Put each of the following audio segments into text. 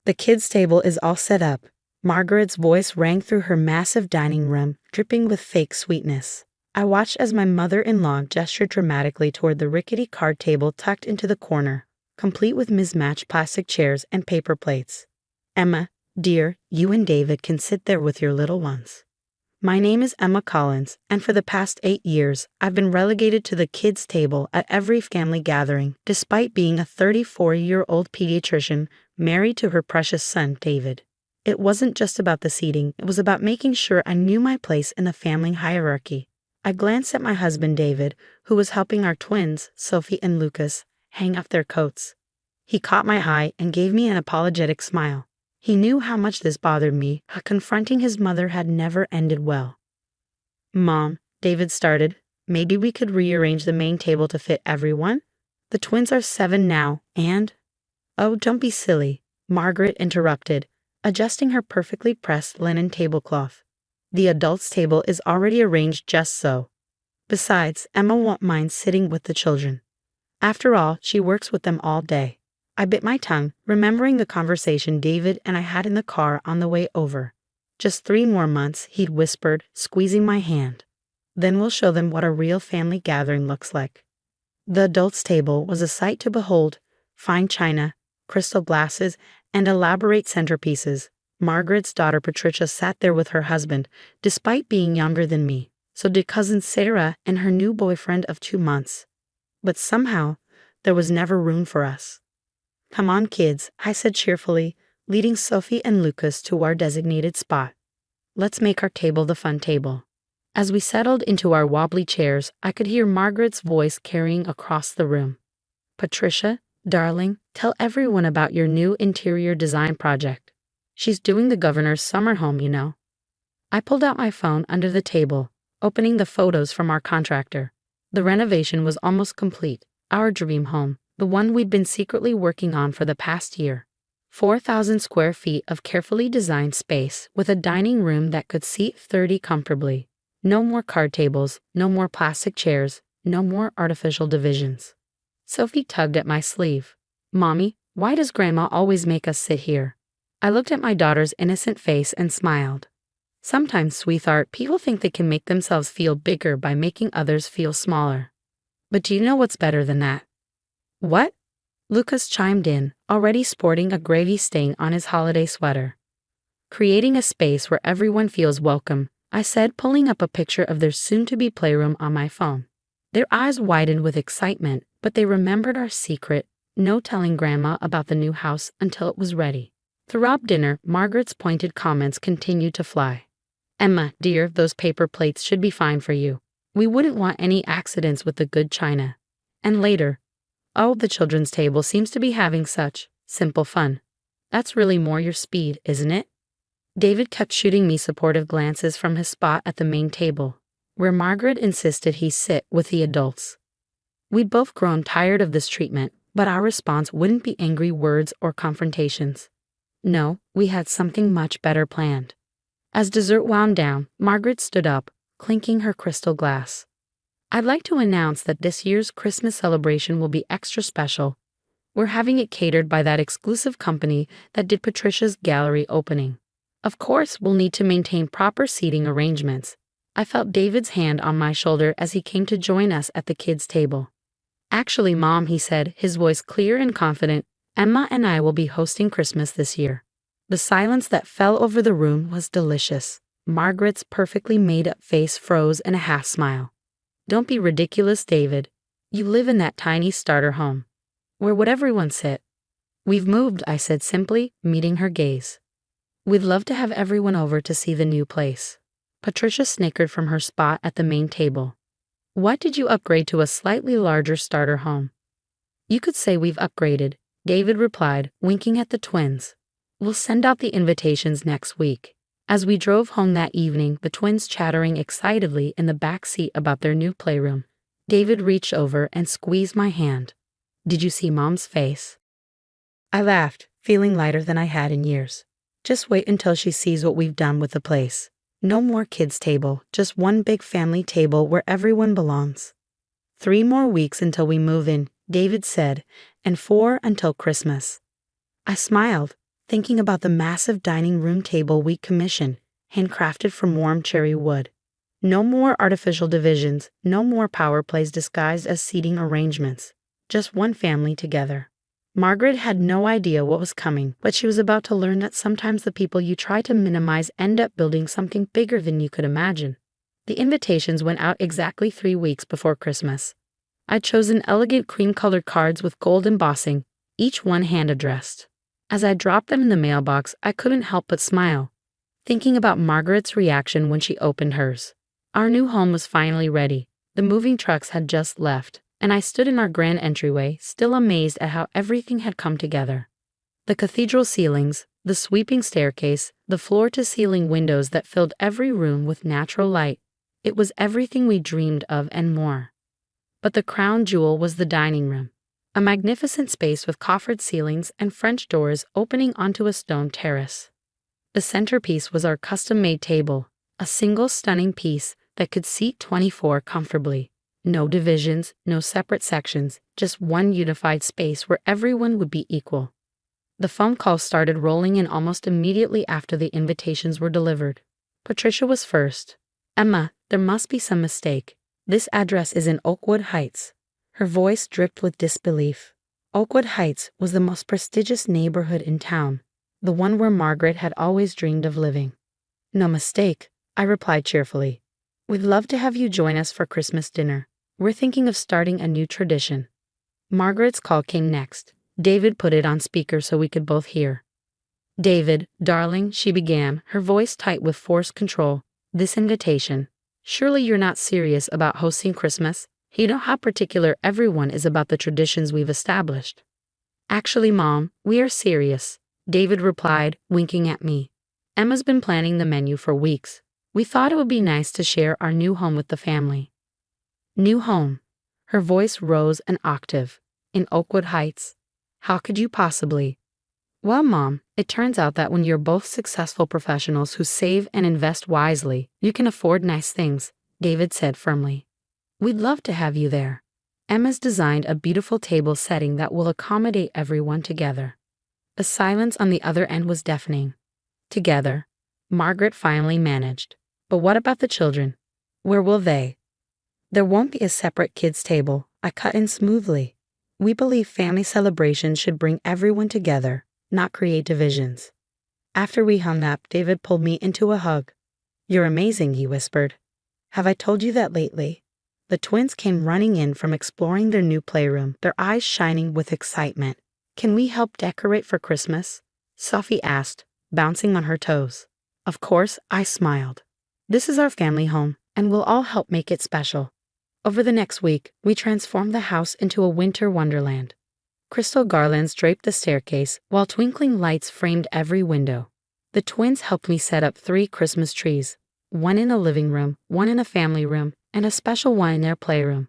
The kids' table is all set up. Margaret's voice rang through her massive dining room, dripping with fake sweetness. I watched as my mother-in-law gestured dramatically toward the rickety card table tucked into the corner, complete with mismatched plastic chairs and paper plates. "Emma, dear, you and David can sit there with your little ones." My name is Emma Collins, and for the past 8 years, I've been relegated to the kids' table at every family gathering, despite being a 34-year-old pediatrician married to her precious son, David. It wasn't just about the seating, it was about making sure I knew my place in the family hierarchy. I glanced at my husband, David, who was helping our twins, Sophie and Lucas, hang up their coats. He caught my eye and gave me an apologetic smile. He knew how much this bothered me, how confronting his mother had never ended well. "Mom," David started, "maybe we could rearrange the main table to fit everyone? The twins are 7 now, and—" "Oh, don't be silly," Margaret interrupted, adjusting her perfectly pressed linen tablecloth. "The adults' table is already arranged just so. Besides, Emma won't mind sitting with the children. After all, she works with them all day." I bit my tongue, remembering the conversation David and I had in the car on the way over. "Just 3 more months," he'd whispered, squeezing my hand. "Then we'll show them what a real family gathering looks like." The adults' table was a sight to behold: fine china, crystal glasses, and elaborate centerpieces. Margaret's daughter Patricia sat there with her husband, despite being younger than me. So did cousin Sarah and her new boyfriend of 2 months. But somehow, there was never room for us. "Come on, kids," I said cheerfully, leading Sophie and Lucas to our designated spot. "Let's make our table the fun table." As we settled into our wobbly chairs, I could hear Margaret's voice carrying across the room. "Patricia, darling, tell everyone about your new interior design project. She's doing the governor's summer home, you know." I pulled out my phone under the table, opening the photos from our contractor. The renovation was almost complete. Our dream home, the one we'd been secretly working on for the past year. 4,000 square feet of carefully designed space with a dining room that could seat 30 comfortably. No more card tables, no more plastic chairs, no more artificial divisions. Sophie tugged at my sleeve. "Mommy, why does Grandma always make us sit here?" I looked at my daughter's innocent face and smiled. "Sometimes, sweetheart, people think they can make themselves feel bigger by making others feel smaller. But do you know what's better than that?" "What?" Lucas chimed in, already sporting a gravy stain on his holiday sweater. "Creating a space where everyone feels welcome," I said, pulling up a picture of their soon-to-be playroom on my phone. Their eyes widened with excitement, but they remembered our secret, no telling Grandma about the new house until it was ready. Throughout dinner, Margaret's pointed comments continued to fly. "Emma, dear, those paper plates should be fine for you. We wouldn't want any accidents with the good china." And later, "Oh, the children's table seems to be having such simple fun. That's really more your speed, isn't it?" David kept shooting me supportive glances from his spot at the main table, where Margaret insisted he sit with the adults. We'd both grown tired of this treatment, but our response wouldn't be angry words or confrontations. No, we had something much better planned. As dessert wound down, Margaret stood up, clinking her crystal glass. "I'd like to announce that this year's Christmas celebration will be extra special. We're having it catered by that exclusive company that did Patricia's gallery opening. Of course, we'll need to maintain proper seating arrangements." I felt David's hand on my shoulder as he came to join us at the kids' table. "Actually, Mom," he said, his voice clear and confident, "Emma and I will be hosting Christmas this year." The silence that fell over the room was delicious. Margaret's perfectly made-up face froze in a half-smile. "Don't be ridiculous, David. You live in that tiny starter home. Where would everyone sit?" "We've moved," I said simply, meeting her gaze. "We'd love to have everyone over to see the new place." Patricia snickered from her spot at the main table. "What did you upgrade to a slightly larger starter home?" "You could say we've upgraded," David replied, winking at the twins. "We'll send out the invitations next week." As we drove home that evening, the twins chattering excitedly in the back seat about their new playroom, David reached over and squeezed my hand. "Did you see Mom's face?" I laughed, feeling lighter than I had in years. "Just wait until she sees what we've done with the place. No more kids' table, just one big family table where everyone belongs." 3 more weeks until we move in," David said, "and 4 until Christmas." I smiled. thinking about the massive dining room table we commissioned, handcrafted from warm cherry wood. No more artificial divisions, no more power plays disguised as seating arrangements. Just one family together. Margaret had no idea what was coming, but she was about to learn that sometimes the people you try to minimize end up building something bigger than you could imagine. The invitations went out exactly 3 weeks before Christmas. I'd chosen elegant cream-colored cards with gold embossing, each one hand-addressed. As I dropped them in the mailbox, I couldn't help but smile, thinking about Margaret's reaction when she opened hers. Our new home was finally ready. The moving trucks had just left, and I stood in our grand entryway, still amazed at how everything had come together. The cathedral ceilings, the sweeping staircase, the floor-to-ceiling windows that filled every room with natural light. It was everything we dreamed of and more. But the crown jewel was the dining room, a magnificent space with coffered ceilings and French doors opening onto a stone terrace. The centerpiece was our custom-made table, a single stunning piece that could seat 24 comfortably. No divisions, no separate sections, just one unified space where everyone would be equal. The phone calls started rolling in almost immediately after the invitations were delivered. Patricia was first. "Emma, there must be some mistake. This address is in Oakwood Heights." Her voice dripped with disbelief. Oakwood Heights was the most prestigious neighborhood in town, the one where Margaret had always dreamed of living. "No mistake," I replied cheerfully. "We'd love to have you join us for Christmas dinner. We're thinking of starting a new tradition." Margaret's call came next. David put it on speaker so we could both hear. "David, darling," she began, her voice tight with forced control. "This invitation. Surely you're not serious about hosting Christmas? You know how particular everyone is about the traditions we've established." "Actually, Mom, we are serious," David replied, winking at me. "Emma's been planning the menu for weeks. We thought it would be nice to share our new home with the family." "New home." Her voice rose an octave. "In Oakwood Heights. How could you possibly?" "Well, Mom, it turns out that when you're both successful professionals who save and invest wisely, you can afford nice things," David said firmly. "We'd love to have you there. Emma's designed a beautiful table setting that will accommodate everyone together." The silence on the other end was deafening. "Together," Margaret finally managed. "But what about the children? Where will they?" "There won't be a separate kids' table," I cut in smoothly. "We believe family celebrations should bring everyone together, not create divisions." After we hung up, David pulled me into a hug. "You're amazing," he whispered. "Have I told you that lately?" The twins came running in from exploring their new playroom, their eyes shining with excitement. "Can we help decorate for Christmas?" Sophie asked, bouncing on her toes. Of course, I smiled. "This is our family home, and we'll all help make it special." Over the next week, we transformed the house into a winter wonderland. Crystal garlands draped the staircase, while twinkling lights framed every window. The twins helped me set up 3 Christmas trees, one in a living room, one in a family room, and a special one in their playroom.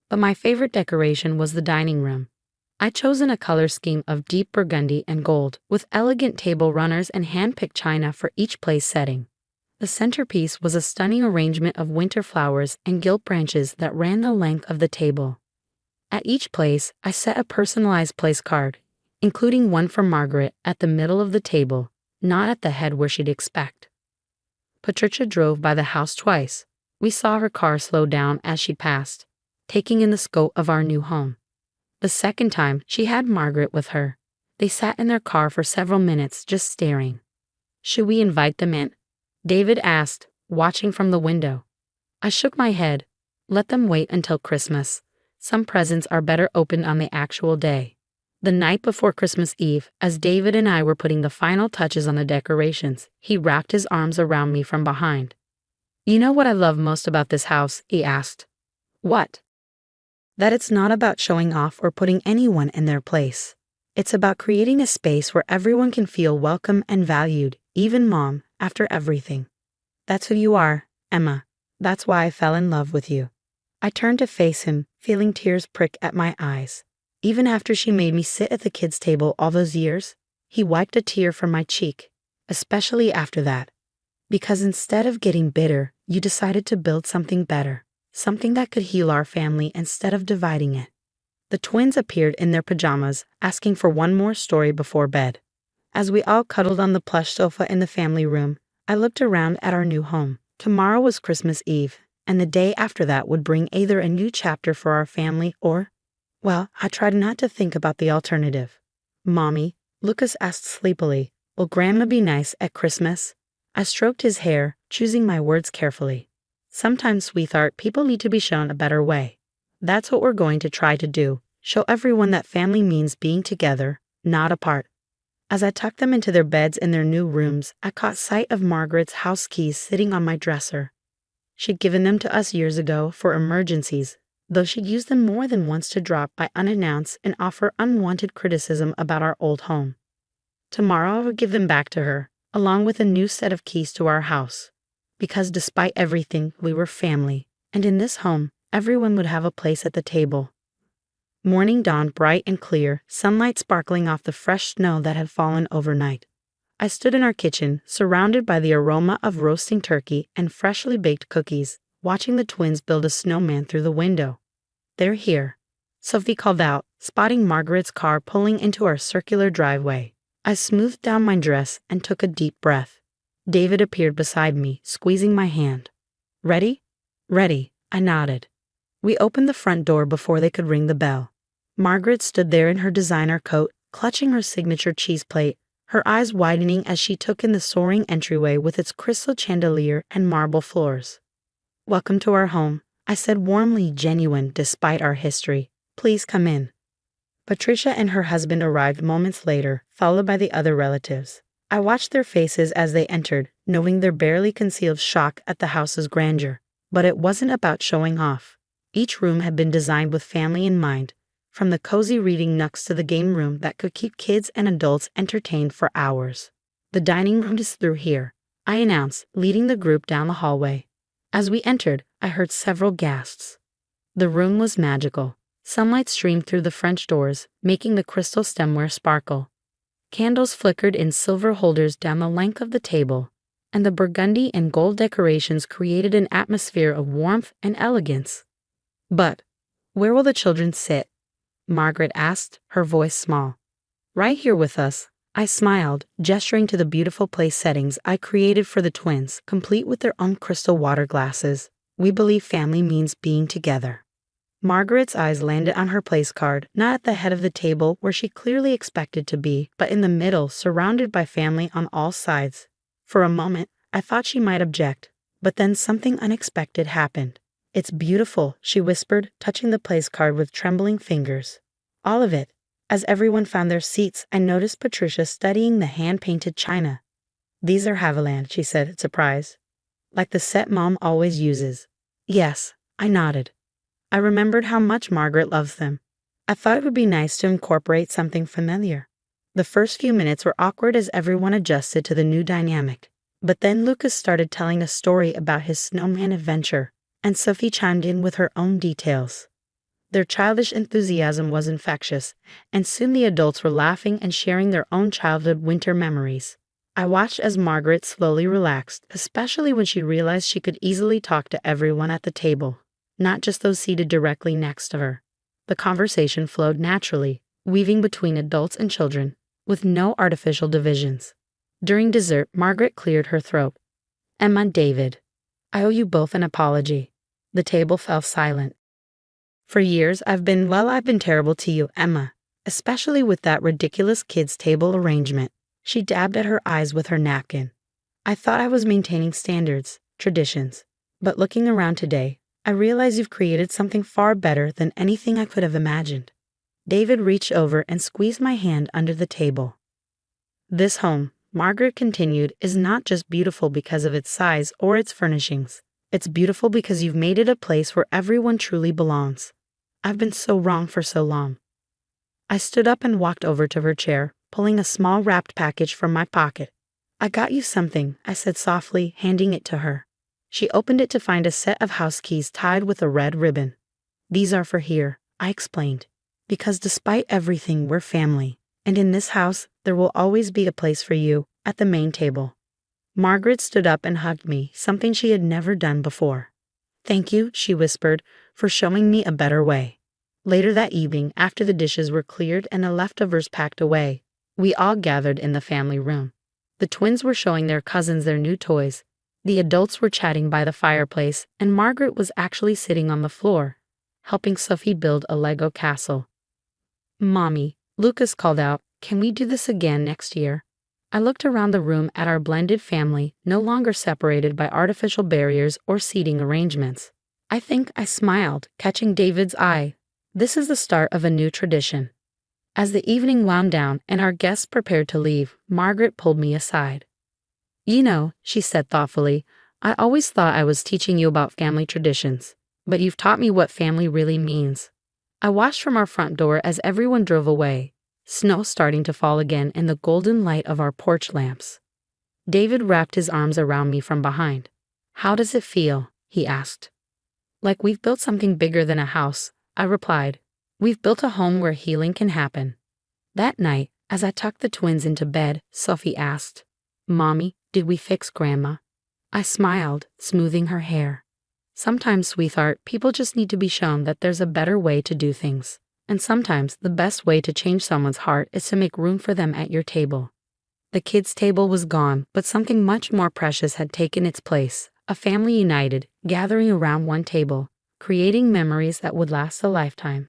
But my favorite decoration was the dining room. I'd chosen a color scheme of deep burgundy and gold, with elegant table runners and hand-picked china for each place setting. The centerpiece was a stunning arrangement of winter flowers and gilt branches that ran the length of the table. At each place, I set a personalized place card, including one for Margaret at the middle of the table, not at the head where she'd expect. Patricia drove by the house twice. We saw her car slow down as she passed, taking in the scope of our new home. The second time, she had Margaret with her. They sat in their car for several minutes, just staring. "Should we invite them in?" David asked, watching from the window. I shook my head. "Let them wait until Christmas. Some presents are better opened on the actual day." The night before Christmas Eve, as David and I were putting the final touches on the decorations, he wrapped his arms around me from behind. "You know what I love most about this house?" he asked. "What?" "That it's not about showing off or putting anyone in their place. It's about creating a space where everyone can feel welcome and valued, even Mom, after everything. That's who you are, Emma. That's why I fell in love with you." I turned to face him, feeling tears prick at my eyes. Even after she made me sit at the kids' table all those years, he wiped a tear from my cheek, especially after that. "Because instead of getting bitter, you decided to build something better, something that could heal our family instead of dividing it." The twins appeared in their pajamas, asking for one more story before bed. As we all cuddled on the plush sofa in the family room, I looked around at our new home. Tomorrow was Christmas Eve, and the day after that would bring either a new chapter for our family or, well, I tried not to think about the alternative. Mommy, Lucas asked sleepily, will Grandma be nice at Christmas? I stroked his hair, choosing my words carefully. Sometimes, sweetheart, people need to be shown a better way. That's what we're going to try to do. Show everyone that family means being together, not apart. As I tucked them into their beds in their new rooms, I caught sight of Margaret's house keys sitting on my dresser. She'd given them to us years ago for emergencies, though she'd used them more than once to drop by unannounced and offer unwanted criticism about our old home. Tomorrow I would give them back to her, along with a new set of keys to our house. Because despite everything, we were family, and in this home, everyone would have a place at the table. Morning dawned bright and clear, sunlight sparkling off the fresh snow that had fallen overnight. I stood in our kitchen, surrounded by the aroma of roasting turkey and freshly baked cookies, watching the twins build a snowman through the window. They're here, Sophie called out, spotting Margaret's car pulling into our circular driveway. I smoothed down my dress and took a deep breath. David appeared beside me, squeezing my hand. Ready? Ready, I nodded. We opened the front door before they could ring the bell. Margaret stood there in her designer coat, clutching her signature cheese plate, her eyes widening as she took in the soaring entryway with its crystal chandelier and marble floors. Welcome to our home, I said, warmly genuine despite our history. Please come in. Patricia and her husband arrived moments later, followed by the other relatives. I watched their faces as they entered, knowing their barely concealed shock at the house's grandeur. But it wasn't about showing off. Each room had been designed with family in mind, from the cozy reading nooks to the game room that could keep kids and adults entertained for hours. The dining room is through here, I announced, leading the group down the hallway. As we entered, I heard several gasps. The room was magical. Sunlight streamed through the French doors, making the crystal stemware sparkle. Candles flickered in silver holders down the length of the table, and the burgundy and gold decorations created an atmosphere of warmth and elegance. But where will the children sit? Margaret asked, her voice small. Right here with us, I smiled, gesturing to the beautiful place settings I created for the twins, complete with their own crystal water glasses. We believe family means being together. Margaret's eyes landed on her place card, not at the head of the table where she clearly expected to be, but in the middle, surrounded by family on all sides. For a moment, I thought she might object, but then something unexpected happened. It's beautiful, she whispered, touching the place card with trembling fingers. All of it. As everyone found their seats, I noticed Patricia studying the hand-painted china. These are Haviland, she said, surprised. Like the set Mom always uses. Yes, I nodded. I remembered how much Margaret loves them. I thought it would be nice to incorporate something familiar. The first few minutes were awkward as everyone adjusted to the new dynamic. But then Lucas started telling a story about his snowman adventure, and Sophie chimed in with her own details. Their childish enthusiasm was infectious, and soon the adults were laughing and sharing their own childhood winter memories. I watched as Margaret slowly relaxed, especially when she realized she could easily talk to everyone at the table, not just those seated directly next to her. The conversation flowed naturally, weaving between adults and children, with no artificial divisions. During dessert, Margaret cleared her throat. Emma, David, I owe you both an apology. The table fell silent. For years, I've been terrible to you, Emma, especially with that ridiculous kids' table arrangement. She dabbed at her eyes with her napkin. I thought I was maintaining standards, traditions, but looking around today, I realize you've created something far better than anything I could have imagined. David reached over and squeezed my hand under the table. This home, Margaret continued, is not just beautiful because of its size or its furnishings. It's beautiful because you've made it a place where everyone truly belongs. I've been so wrong for so long. I stood up and walked over to her chair, pulling a small wrapped package from my pocket. I got you something, I said softly, handing it to her. She opened it to find a set of house keys tied with a red ribbon. These are for here, I explained. Because despite everything, we're family. And in this house, there will always be a place for you, at the main table. Margaret stood up and hugged me, something she had never done before. Thank you, she whispered, for showing me a better way. Later that evening, after the dishes were cleared and the leftovers packed away, We all gathered in the family room. The twins were showing their cousins their new toys. The adults were chatting by the fireplace, and Margaret was actually sitting on the floor, helping Sophie build a Lego castle. "Mommy," Lucas called out, "can we do this again next year?" I looked around the room at our blended family, no longer separated by artificial barriers or seating arrangements. I think I smiled, catching David's eye. This is the start of a new tradition. As the evening wound down and our guests prepared to leave, Margaret pulled me aside. "You know," she said thoughtfully, "I always thought I was teaching you about family traditions, but you've taught me what family really means." I watched from our front door as everyone drove away, snow starting to fall again in the golden light of our porch lamps. David wrapped his arms around me from behind. "How does it feel?" he asked. "Like we've built something bigger than a house," I replied. "We've built a home where healing can happen." That night, as I tucked the twins into bed, Sophie asked, "Mommy, did we fix Grandma?" I smiled, smoothing her hair. "Sometimes, sweetheart, people just need to be shown that there's a better way to do things. And sometimes the best way to change someone's heart is to make room for them at your table." The kids' table was gone, but something much more precious had taken its place. A family united, gathering around one table, creating memories that would last a lifetime.